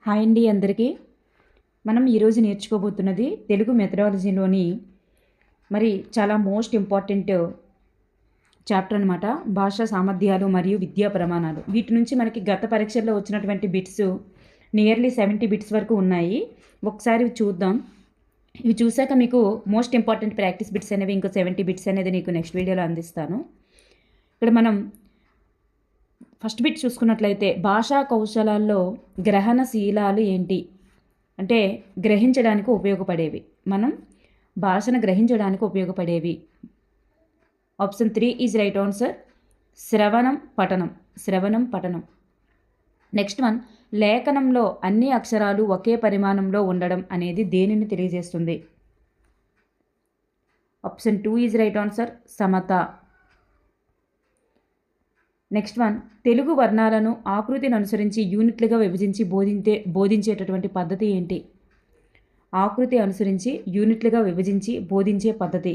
Hi అండి అందరికీ. మనం ఈరోజు నేర్చుకోబోతున్నది తెలుగు మెథడాలజీలోని చాలా మోస్ట్ ఇంపార్టెంట్ చాప్టర్ అనమాట. భాషా సామర్థ్యాలు మరియు విద్యా ప్రమాణాలు. వీటి నుంచి మనకి గత పరీక్షల్లో వచ్చినటువంటి బిట్స్ నియర్లీ 70 బిట్స్ వరకు ఉన్నాయి. ఒకసారి చూద్దాం. ఇవి చూశాక మీకు మోస్ట్ ఇంపార్టెంట్ ప్రాక్టీస్ బిట్స్ అనేవి ఇంకో 70 బిట్స్ అనేది నీకు నెక్స్ట్ వీడియోలో అందిస్తాను. ఇక్కడ మనం ఫస్ట్ బిట్ చూసుకున్నట్లయితే భాషా కౌశలాల్లో గ్రహణశీలాలు ఏంటి అంటే గ్రహించడానికి ఉపయోగపడేవి. మనం భాషను గ్రహించడానికి ఉపయోగపడేవి. Option 3 is right answer. శ్రవణం పఠనం. నెక్స్ట్ వన్, లేఖనంలో అన్ని అక్షరాలు ఒకే పరిమాణంలో ఉండడం అనేది దేనిని తెలియజేస్తుంది? Option 2 is right answer. సమత. నెక్స్ట్ వన్, తెలుగు వర్ణాలను ఆకృతిని అనుసరించి యూనిట్లుగా విభజించి బోధించేటటువంటి పద్ధతి ఏంటి? ఆకృతి అనుసరించి యూనిట్లుగా విభజించి బోధించే పద్ధతి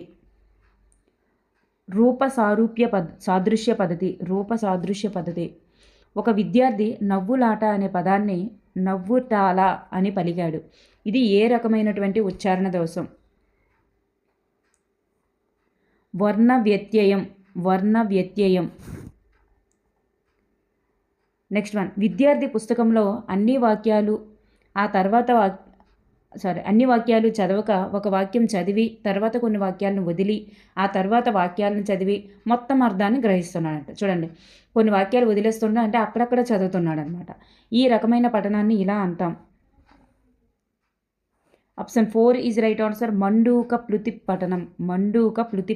రూప సాదృశ్య పద్ధతి. ఒక విద్యార్థి నవ్వులాట అనే పదాన్ని నవ్వుటాల అని పలికాడు. ఇది ఏ రకమైనటువంటి ఉచ్చారణ దోషం? వర్ణ వ్యత్యయం. నెక్స్ట్ వన్, విద్యార్థి పుస్తకంలో అన్ని వాక్యాలు చదవక ఒక వాక్యం చదివి తర్వాత కొన్ని వాక్యాలను వదిలి ఆ తర్వాత వాక్యాలను చదివి మొత్తం అర్థాన్ని గ్రహిస్తున్నాడంట. చూడండి, కొన్ని వాక్యాలు వదిలేస్తున్నా అంటే అక్కడక్కడ చదువుతున్నాడు అనమాట. ఈ రకమైన పఠనాన్ని ఇలా అంటాం. Option 4 is right answer. మండూక ప్లుతి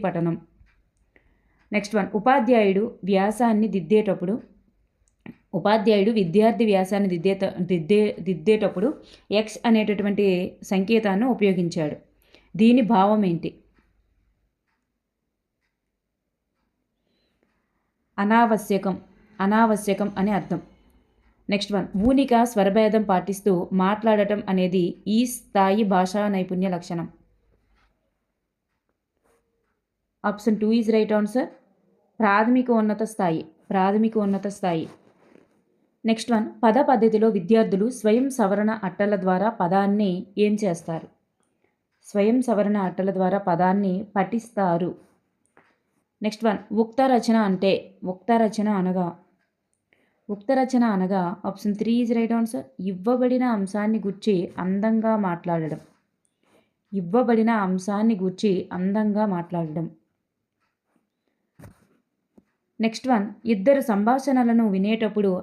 పఠనం. నెక్స్ట్ వన్, ఉపాధ్యాయుడు విద్యార్థి వ్యాసాన్ని దిద్దేటప్పుడు ఎక్స్ అనేటటువంటి సంకేతాన్ని ఉపయోగించాడు. దీని భావం ఏంటి? అనావశ్యకం అని అర్థం. నెక్స్ట్ వన్, ఊనిక స్వరభేదం పాటిస్తూ మాట్లాడటం అనేది ఈ స్థాయి భాషా నైపుణ్య లక్షణం. Option 2 is right answer. ప్రాథమిక ఉన్నత స్థాయి. నెక్స్ట్ వన్, పద పద్ధతిలో విద్యార్థులు స్వయం సవరణ అట్టల ద్వారా పదాన్ని ఏం చేస్తారు? స్వయం సవరణ అట్టల ద్వారా పదాన్ని పఠిస్తారు. నెక్స్ట్ వన్, ఉక్త రచన అనగా ఆప్షన్ 3 ఈజ్ రైట్ ఆన్సర్. ఇవ్వబడిన అంశాన్ని గూర్చి అందంగా మాట్లాడడం. నెక్స్ట్ వన్, ఇద్దరు సంభాషణలను వినేటప్పుడు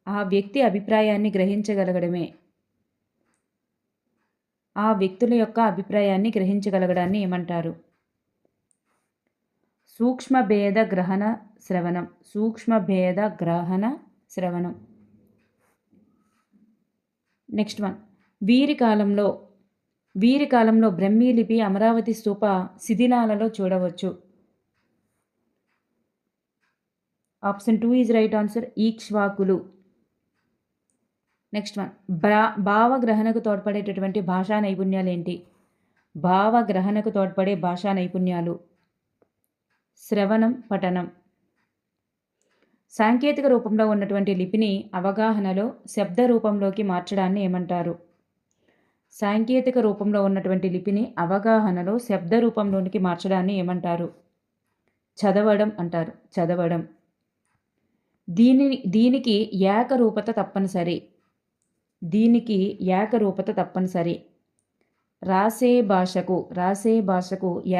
ఆ వ్యక్తి అభిప్రాయాన్ని గ్రహించగలగడమే. ఆ వ్యక్తుల యొక్క అభిప్రాయాన్ని గ్రహించగలగడాన్ని ఏమంటారు? సూక్ష్మభేద గ్రహణ శ్రవణం. నెక్స్ట్ వన్, వీరి కాలంలో బ్రహ్మీ లిపి అమరావతి స్తూప శిథిలాలలో చూడవచ్చు. Option 2 is right answer. ఈక్ష్వాకులు. నెక్స్ట్ వన్, భావగ్రహణకు తోడ్పడేటటువంటి భాషా నైపుణ్యాలు ఏంటి? భావగ్రహణకు తోడ్పడే భాషా నైపుణ్యాలు శ్రవణం, పఠనం. సాంకేతిక రూపంలో ఉన్నటువంటి లిపిని అవగాహనలో శబ్ద రూపంలోకి మార్చడాన్ని ఏమంటారు? సాంకేతిక రూపంలో ఉన్నటువంటి లిపిని అవగాహనలో శబ్ద రూపంలోనికి మార్చడాన్ని ఏమంటారు? చదవడం అంటారు. దీనికి ఏకరూపత తప్పనిసరి. రాసే భాషకు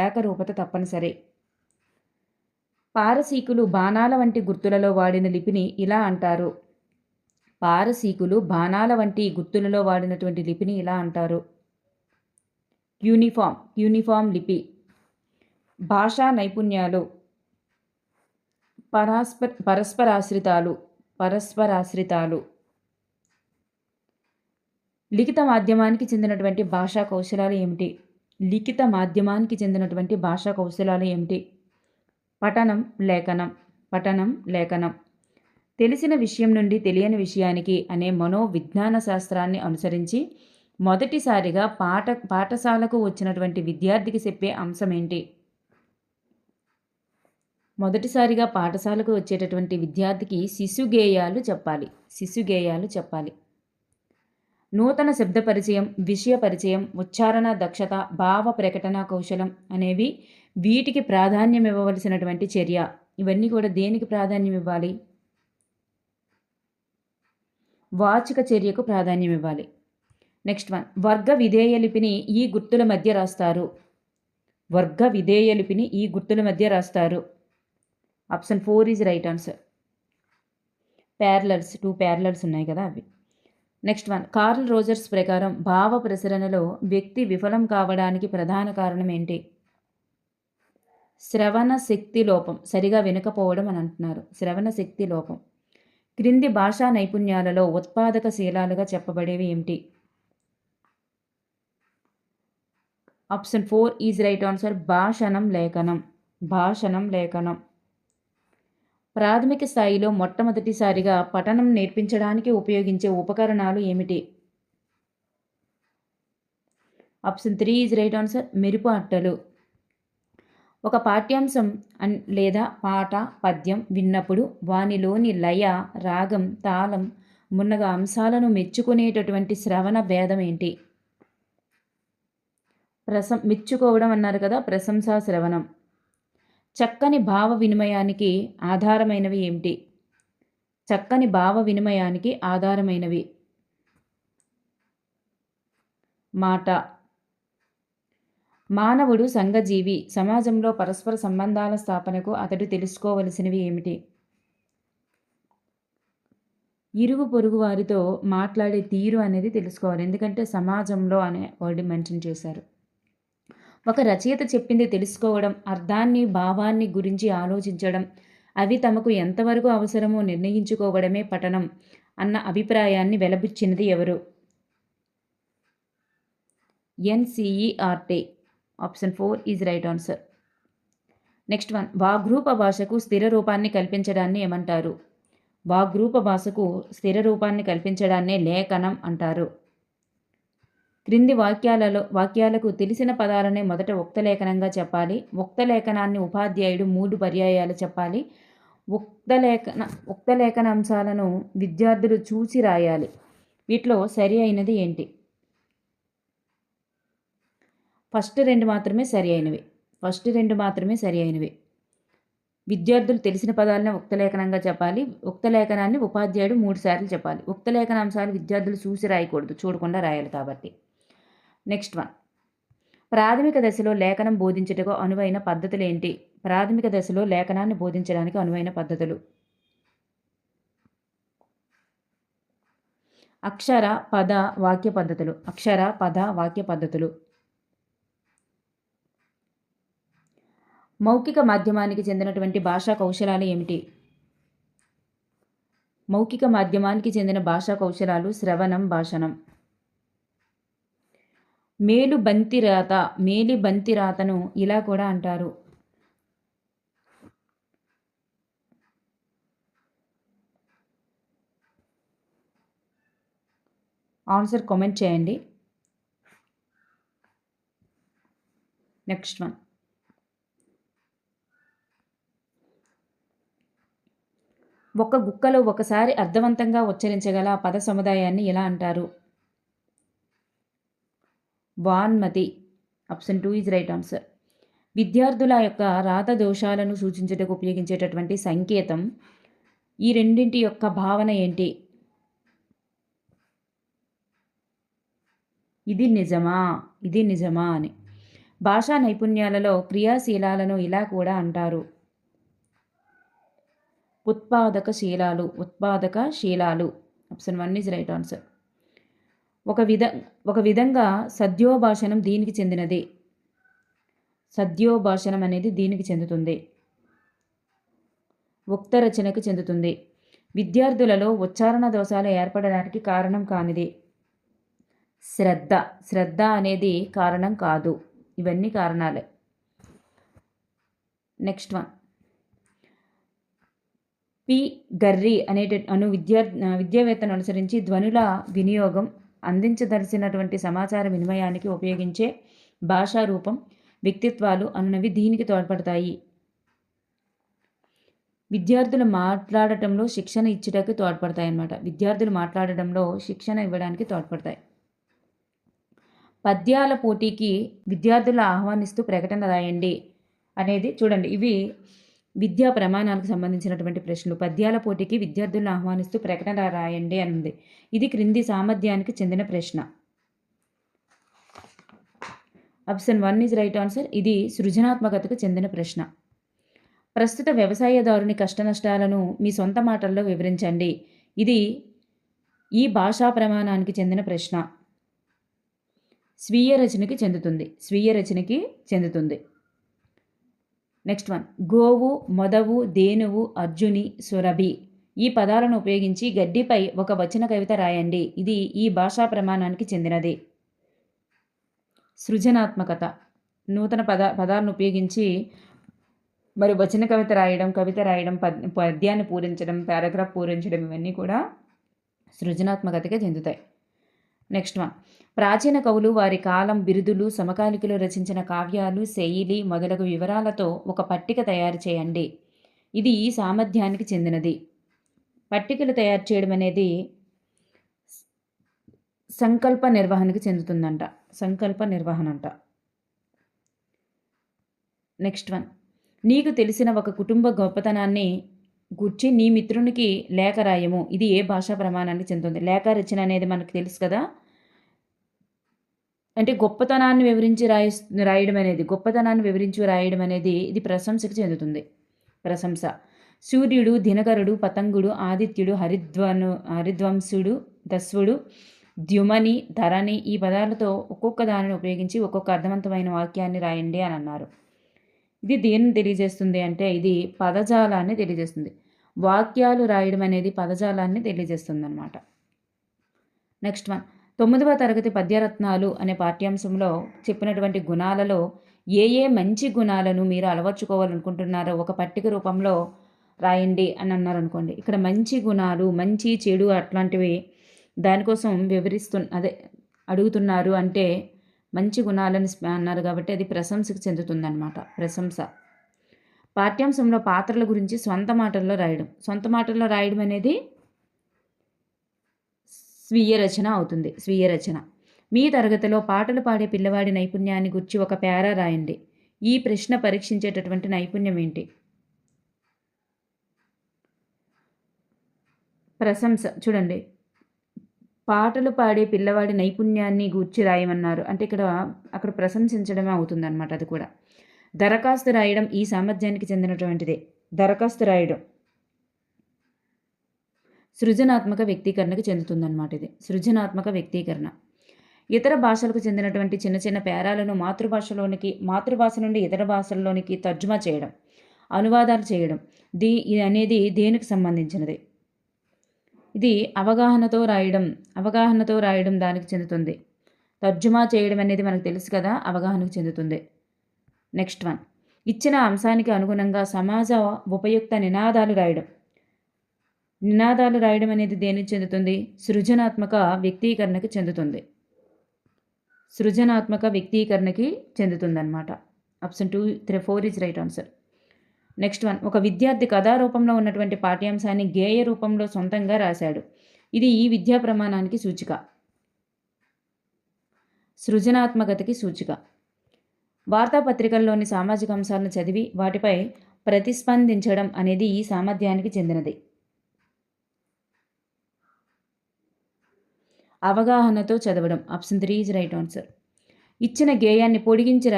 ఏకరూపత తప్పనిసరి. పారసీకులు బాణాల వంటి గుర్తులలో వాడిన లిపిని ఇలా అంటారు. వాడినటువంటి లిపిని ఇలా అంటారు. యూనిఫామ్ లిపి. భాషా నైపుణ్యాలు పరస్పరాశ్రితాలు. లిఖిత మాధ్యమానికి చెందినటువంటి భాషా కౌశలాలు ఏమిటి? పఠనం, లేఖనం. తెలిసిన విషయం నుండి తెలియని విషయానికి అనే మనోవిజ్ఞాన శాస్త్రాన్ని అనుసరించి మొదటిసారిగా పాఠశాలకు వచ్చినటువంటి విద్యార్థికి చెప్పే అంశం ఏంటి? మొదటిసారిగా పాఠశాలకు వచ్చేటటువంటి విద్యార్థికి శిశుగేయాలు చెప్పాలి. నూతన శబ్ద పరిచయం, విషయ పరిచయం, ఉచ్చారణ దక్షత, భావ ప్రకటన కౌశలం అనేవి వీటికి ప్రాధాన్యం ఇవ్వవలసినటువంటి చర్య. ఇవన్నీ కూడా దేనికి ప్రాధాన్యం ఇవ్వాలి? వాచిక చర్యకు ప్రాధాన్యం ఇవ్వాలి. నెక్స్ట్ వన్, వర్గ విధేయ లిపిని ఈ గుర్తుల మధ్య రాస్తారు. వర్గ విధేయ లిపిని ఈ గుర్తుల మధ్య రాస్తారు. Option 4 is right answer. Parallels, 2 parallels ఉన్నాయి కదా అవి. నెక్స్ట్ వన్, కార్ల్ రోజర్స్ ప్రకారం భావ ప్రసరణలో వ్యక్తి విఫలం కావడానికి ప్రధాన కారణం ఏంటి? శ్రవణ శక్తి లోపం, సరిగా వినకపోవడం అని అంటున్నారు. శ్రవణ శక్తి లోపం. క్రింది భాషా నైపుణ్యాలలో ఉత్పాదక శీలాలుగా చెప్పబడేవి ఏమిటి? Option 4 is right answer. భాషణం లేఖనం. భాషణం లేఖనం. ప్రాథమిక స్థాయిలో మొట్టమొదటిసారిగా పఠనం నేర్పించడానికి ఉపయోగించే ఉపకరణాలు ఏమిటి? Option 3 is right answer. మెరుపు అట్టలు. ఒక పాఠ్యాంశం లేదా పాట, పద్యం విన్నప్పుడు వానిలోని లయ, రాగం, తాళం మున్నగ అంశాలను మెచ్చుకునేటటువంటి శ్రవణ భేదం ఏంటి? మెచ్చుకోవడం అన్నారు కదా, ప్రశంసా శ్రవణం. చక్కని భావ వినిమయానికి ఆధారమైనవి ఏమిటి? చక్కని భావ వినిమయానికి ఆధారమైనవి మాట. మానవుడు సంఘజీవి. సమాజంలో పరస్పర సంబంధాల స్థాపనకు అతడు తెలుసుకోవలసినవి ఏమిటి? ఇరుగు పొరుగు వారితో మాట్లాడే తీరు అనేది తెలుసుకోవాలి. ఎందుకంటే సమాజంలో అనే వర్డ్ మెన్షన్ చేశారు. ఒక రచయిత చెప్పింది తెలుసుకోవడం, అర్థాన్ని, భావాన్ని గురించి ఆలోచించడం, అవి తమకు ఎంతవరకు అవసరమో నిర్ణయించుకోవడమే పఠనం అన్న అభిప్రాయాన్ని వెలబుచ్చినది ఎవరు? NCERT. Option 4 is right answer. Next one, వాగ్రూప భాషకు స్థిర రూపాన్ని కల్పించడాన్ని ఏమంటారు? వాగ్రూప భాషకు స్థిర రూపాన్ని కల్పించడాన్నే లేఖనం అంటారు. క్రింది వాక్యాలకు తెలిసిన పదాలనే మొదట ఉక్తలేఖనంగా చెప్పాలి. ఉక్తలేఖనాన్ని ఉపాధ్యాయుడు 3 పర్యాయాలు చెప్పాలి. ఉక్తలేఖన అంశాలను విద్యార్థులు చూసి రాయాలి. వీటిలో సరి అయినది ఏంటి? ఫస్ట్ 2 మాత్రమే సరి అయినవి. ఫస్ట్ 2 మాత్రమే సరి అయినవి. విద్యార్థులు తెలిసిన పదాలను ఉక్తలేఖనంగా చెప్పాలి. ఉక్తలేఖనాన్ని ఉపాధ్యాయుడు 3 సార్లు చెప్పాలి. ఉక్తలేఖన అంశాలు విద్యార్థులు చూసి రాయకూడదు, చూడకుండా రాయాలి కాబట్టి. నెక్స్ట్ వన్, ప్రాథమిక దశలో లేఖనం బోధించుటకు అనువైన పద్ధతులు ఏంటి? ప్రాథమిక దశలో లేఖనాన్ని బోధించడానికి అనువైన పద్ధతులు: అక్షర, పద, వాక్య పద్ధతులు. అక్షర, పద, వాక్య పద్ధతులు. మౌఖిక మాధ్యమానికి చెందినటువంటి భాషా కౌశలాలు ఏమిటి? మౌఖిక మాధ్యమానికి చెందిన భాషా కౌశలాలు శ్రవణం, భాషణం. మేలు బంతి రాత, మేలి బంతి రాతను ఇలా కూడా అంటారు. ఆన్సర్ కామెంట్ చేయండి. నెక్స్ట్ వన్, ఒక గుక్కలో ఒకసారి అర్థవంతంగా ఉచ్చరించగల పద సముదాయాన్ని ఎలా అంటారు? వాన్మతి. Option 2 is right answer. విద్యార్థుల యొక్క రాత దోషాలను సూచించుటకు ఉపయోగించేటటువంటి సంకేతం, ఈ రెండింటి యొక్క భావన ఏంటి? ఇది నిజమా, ఇది నిజమా అని. భాషా నైపుణ్యాలలో క్రియాశీలాలను ఇలా కూడా అంటారు. ఉత్పాదక శీలాలు. ఉత్పాదక శీలాలు. Option 1 is right answer. ఒక విధంగా సద్యోభాషణం దీనికి చెందినది. సద్యోభాషణం అనేది దీనికి చెందుతుంది. ఉక్త రచనకు చెందుతుంది. విద్యార్థులలో ఉచ్చారణ దోషాలు ఏర్పడడానికి కారణం కానిది. శ్రద్ధ. శ్రద్ధ అనేది కారణం కాదు. ఇవన్నీ కారణాలే. నెక్స్ట్ వన్, పి గర్రీ విద్యావేత్తను అనుసరించి ధ్వనుల వినియోగం అందించదలసినటువంటి సమాచార వినిమయానికి ఉపయోగించే భాషా రూపం, వ్యక్తిత్వాలు అనునవి దీనికి తోడ్పడతాయి. విద్యార్థులు మాట్లాడటంలో శిక్షణ ఇచ్చుటకు తోడ్పడతాయి అన్నమాట. విద్యార్థులు మాట్లాడడంలో శిక్షణ ఇవ్వడానికి తోడ్పడతాయి. పద్యాల పోటీకి విద్యార్థులను ఆహ్వానిస్తూ ప్రకటన రాయండి అనేది చూడండి. ఇవి విద్యా ప్రమాణాలకు సంబంధించినటువంటి ప్రశ్నలు. పద్యాల పోటీకి విద్యార్థులను ఆహ్వానిస్తూ ప్రకటన రాయండి అని ఉంది. ఇది క్రింది సామర్థ్యానికి చెందిన ప్రశ్న. Option 1 is right answer. ఇది సృజనాత్మకతకు చెందిన ప్రశ్న. ప్రస్తుత వ్యవసాయదారుని కష్టనష్టాలను మీ సొంత మాటల్లో వివరించండి. ఇది ఈ భాషా ప్రమాణానికి చెందిన ప్రశ్న. స్వీయ రచనకి చెందుతుంది. Next one. గోవు, మొదవు, దేనువు, అర్జుని, సురభి ఈ పదాలను ఉపయోగించి గడ్డిపై ఒక వచన కవిత రాయండి. ఇది ఈ భాషా ప్రమాణానికి చెందినది. సృజనాత్మకత. నూతన పదాలను ఉపయోగించి మరి వచన కవిత రాయడం, పద్యాన్ని పూరించడం, పారాగ్రాఫ్ పూరించడం ఇవన్నీ కూడా సృజనాత్మకతగా చెందుతాయి. Next one. ప్రాచీన కవులు వారి కాలం, బిరుదులు, సమకాలికులు రచించిన కావ్యాలు, శైలి మొదలగు వివరాలతో ఒక పట్టిక తయారు చేయండి. ఇది ఈ సామర్థ్యానికి చెందినది. పట్టికలు తయారు చేయడం అనేది సంకల్ప నిర్వహణకి చెందుతుందంట. Next one. నీకు తెలిసిన ఒక కుటుంబ గొప్పతనాన్ని గుర్చి నీ మిత్రునికి లేఖ రాయము. ఇది ఏ భాషా ప్రమాణానికి చెందుతుంది? లేఖ రచన అనేది మనకు తెలుసు కదా. అంటే గొప్పతనాన్ని వివరించి రాయడం అనేది ఇది ప్రశంసకు చెందుతుంది. ప్రశంస. సూర్యుడు, దినకరుడు, పతంగుడు, ఆదిత్యుడు, హరిద్వంసుడు, దస్వుడు, ద్యుమని, ధరణి ఈ పదాలతో ఒక్కొక్క దానిని ఉపయోగించి ఒక్కొక్క అర్థవంతమైన వాక్యాన్ని రాయండి అని అన్నారు. ఇది దేన్ని తెలియజేస్తుంది అంటే ఇది పదజాలాన్ని తెలియజేస్తుంది. వాక్యాలు రాయడం అనేది పదజాలాన్ని తెలియజేస్తుంది అన్నమాట. Next one. 9వ తరగతి పద్యరత్నాలు అనే పాఠ్యాంశంలో చెప్పినటువంటి గుణాలలో ఏ మంచి గుణాలను మీరు అలవర్చుకోవాలనుకుంటున్నారో ఒక పట్టిక రూపంలో రాయండి అని అన్నారు అనుకోండి. ఇక్కడ మంచి గుణాలు, మంచి చెడు అట్లాంటివి దానికోసం అడుగుతున్నారు అంటే మంచి గుణాలను అన్నారు కాబట్టి అది ప్రశంసకు చెందుతుందన్నమాట. ప్రశంస. పాఠ్యాంశంలో పాత్రల గురించి సొంత మాటల్లో రాయడం అనేది స్వీయ రచన అవుతుంది. మీ తరగతిలో పాటలు పాడే పిల్లవాడి నైపుణ్యాన్ని గురించి ఒక పేరా రాయండి. ఈ ప్రశ్న పరీక్షించేటటువంటి నైపుణ్యం ఏంటి? ప్రశంస. చూడండి, పాటలు పాడే పిల్లవాడి నైపుణ్యాన్ని గూర్చి రాయమన్నారు అంటే అక్కడ ప్రశంసించడమే అవుతుందన్నమాట. అది కూడా. దరఖాస్తు రాయడం ఈ సామర్థ్యానికి చెందినటువంటిదే. దరఖాస్తు రాయడం సృజనాత్మక వ్యక్తీకరణకు చెందుతుందన్నమాట. ఇది సృజనాత్మక వ్యక్తీకరణ. ఇతర భాషలకు చెందినటువంటి చిన్న చిన్న పేరాలను మాతృభాష నుండి ఇతర భాషల్లోనికి తర్జుమా చేయడం, అనువాదాలు చేయడం ఇది అనేది దేనికి సంబంధించినది? ఇది అవగాహనతో రాయడం దానికి చెందుతుంది. తర్జుమా చేయడం అనేది మనకు తెలుసు కదా, అవగాహనకు చెందుతుంది. Next one. ఇచ్చిన అంశానికి అనుగుణంగా సమాజ ఉపయుక్త నినాదాలు రాయడం అనేది దేనికి చెందుతుంది? సృజనాత్మక వ్యక్తీకరణకి చెందుతుందన్నమాట. Option 2, 3, 4 is right answer. Next one. ఒక విద్యార్థి కథారూపంలో ఉన్నటువంటి పాఠ్యాంశాన్ని గేయ రూపంలో సొంతంగా రాశాడు. ఇది ఈ విద్యా ప్రమాణానికి సూచిక. సృజనాత్మకతకి సూచిక. వార్తాపత్రికల్లోని సామాజిక అంశాలను చదివి వాటిపై ప్రతిస్పందించడం అనేది ఈ సామర్థ్యానికి చెందినది. అవగాహనతో చదవడం. Option 3 is right answer. ఇచ్చిన గేయాన్ని పొడిగించి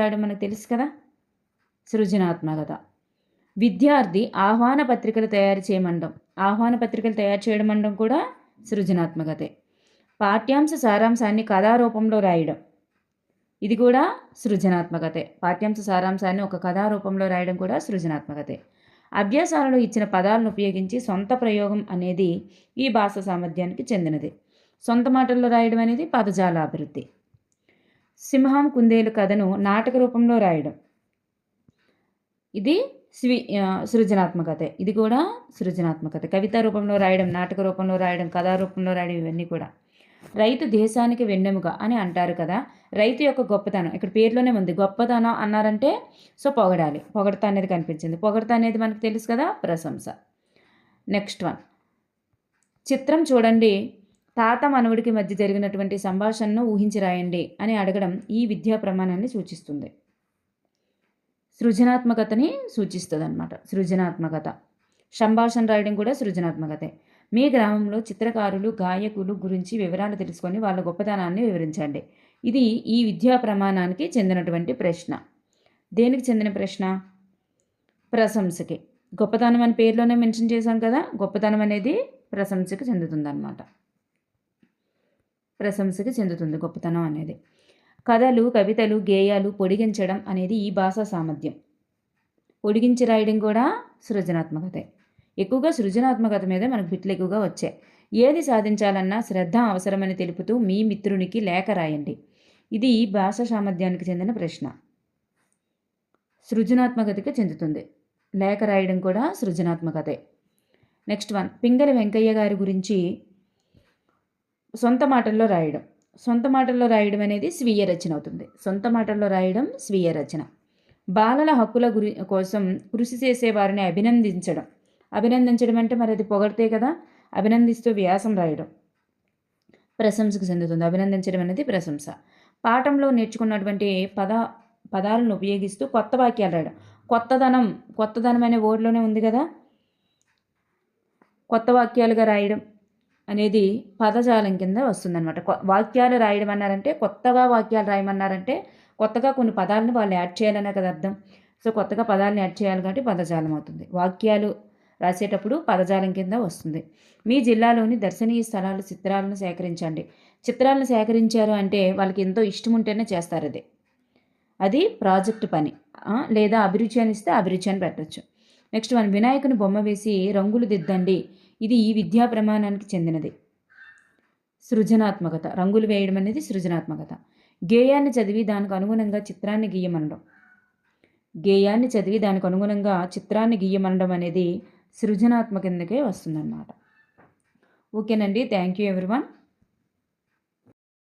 రాయడం మనకు తెలుసు కదా, సృజనాత్మకత. విద్యార్థి ఆహ్వాన పత్రికలు తయారు చేయడం కూడా సృజనాత్మకతే. పాఠ్యాంశ సారాంశాన్ని కథారూపంలో రాయడం ఇది కూడా సృజనాత్మకతే. పాఠ్యాంశ సారాంశాన్ని ఒక కథారూపంలో రాయడం కూడా సృజనాత్మకతే. అభ్యాసాలలో ఇచ్చిన పదాలను ఉపయోగించి సొంత ప్రయోగం అనేది ఈ భాషా సామర్థ్యానికి చెందినది. సొంత మాటల్లో రాయడం అనేది పదజాల అభివృద్ధి. సింహం కుందేలు కథను నాటక రూపంలో రాయడం ఇది సృజనాత్మకతే. ఇది కూడా సృజనాత్మకత. కవితా రూపంలో రాయడం, నాటక రూపంలో రాయడం, కథా రూపంలో రాయడం ఇవన్నీ కూడా. రైతు దేశానికి వెన్నెముక అని అంటారు కదా. రైతు యొక్క గొప్పతనం ఇక్కడ పేరులోనే ఉంది. గొప్పతనం అన్నారంటే సో పొగడాలి. పొగడత అనేది కనిపించింది. పొగడత అనేది మనకు తెలుసు కదా, ప్రశంస. నెక్స్ట్ వన్, చిత్రం చూడండి. తాత మనవుడికి మధ్య జరిగినటువంటి సంభాషణను ఊహించి రాయండి అని అడగడం ఈ విద్యా ప్రమాణాన్ని సూచిస్తుంది. సృజనాత్మకతని సూచిస్తుంది అనమాట. సృజనాత్మకత, సంభాషణ రాయడం కూడా సృజనాత్మకతే. మీ గ్రామంలో చిత్రకారులు, గాయకులు గురించి వివరాలు తెలుసుకొని వాళ్ళ గొప్పతనాన్ని వివరించండి. ఇది ఈ విద్యా ప్రమాణానికి చెందినటువంటి ప్రశ్న. దేనికి చెందిన ప్రశ్న? ప్రశంసకి. గొప్పతనం అని పేరులోనే మెన్షన్ చేశాం కదా, గొప్పతనం అనేది ప్రశంసకి చెందుతుంది అన్నమాట. ప్రశంసకి చెందుతుంది గొప్పతనం అనేది. కథలు, కవితలు, గేయాలు పొడిగించడం అనేది ఈ భాషా సామర్థ్యం. పొడిగించి రాయడం కూడా సృజనాత్మకతే. ఎక్కువగా సృజనాత్మకత మీద మనకు బిట్లు ఎక్కువగా వచ్చాయి. ఏది సాధించాలన్నా శ్రద్ధ అవసరమని తెలుపుతూ మీ మిత్రునికి లేఖ రాయండి. ఇది భాషా సామర్థ్యానికి చెందిన ప్రశ్న. సృజనాత్మకతకి చెందుతుంది. లేఖ రాయడం కూడా సృజనాత్మకతే. నెక్స్ట్ వన్, పింగళి వెంకయ్య గారి గురించి సొంత మాటల్లో రాయడం. సొంత మాటల్లో రాయడం అనేది స్వీయ రచన అవుతుంది. సొంత మాటల్లో రాయడం స్వీయ రచన. బాలల హక్కుల కోసం కృషి చేసే వారిని అభినందించడం. అభినందించడం అంటే మరి అది పొగడితే కదా. అభినందిస్తూ వ్యాసం రాయడం ప్రశంసకు చెందుతుంది. అభినందించడం అనేది ప్రశంస. పాఠంలో నేర్చుకున్నటువంటి పదాలను ఉపయోగిస్తూ కొత్త వాక్యాలు రాయడం. కొత్తదనం అనే వర్డ్లోనే ఉంది కదా. కొత్త వాక్యాలుగా రాయడం అనేది పదజాలం కింద వస్తుందన్నమాట. వాక్యాలు రాయడం అన్నారంటే, కొత్తగా వాక్యాలు రాయమన్నారంటే కొత్తగా కొన్ని పదాలను వాళ్ళు యాడ్ చేయాలనే కదా అర్థం. సో కొత్తగా పదాలను యాడ్ చేయాలి కాబట్టి పదజాలం అవుతుంది. వాక్యాలు రాసేటప్పుడు పదజాలం కింద వస్తుంది. మీ జిల్లాలోని దర్శనీయ స్థలాలు, చిత్రాలను సేకరించండి. చిత్రాలను సేకరించారు అంటే వాళ్ళకి ఎంతో ఇష్టం ఉంటేనే చేస్తారు. అది ప్రాజెక్ట్ పని. లేదా అభిరుచి అని ఇస్తే అభిరుచి అని పెట్టచ్చు. నెక్స్ట్ వన్, వినాయకుని బొమ్మ వేసి రంగులు దిద్దండి. ఇది ఈ విద్యా ప్రమాణానికి చెందినది. సృజనాత్మకత. రంగులు వేయడం అనేది సృజనాత్మకత. గేయాన్ని చదివి దానికి అనుగుణంగా చిత్రాన్ని గీయమనడం. గేయాన్ని చదివి దానికి అనుగుణంగా చిత్రాన్ని గీయమనడం అనేది సృజనాత్మక కిందకే వస్తుందన్నమాట. ఓకేనండి. Thank you everyone.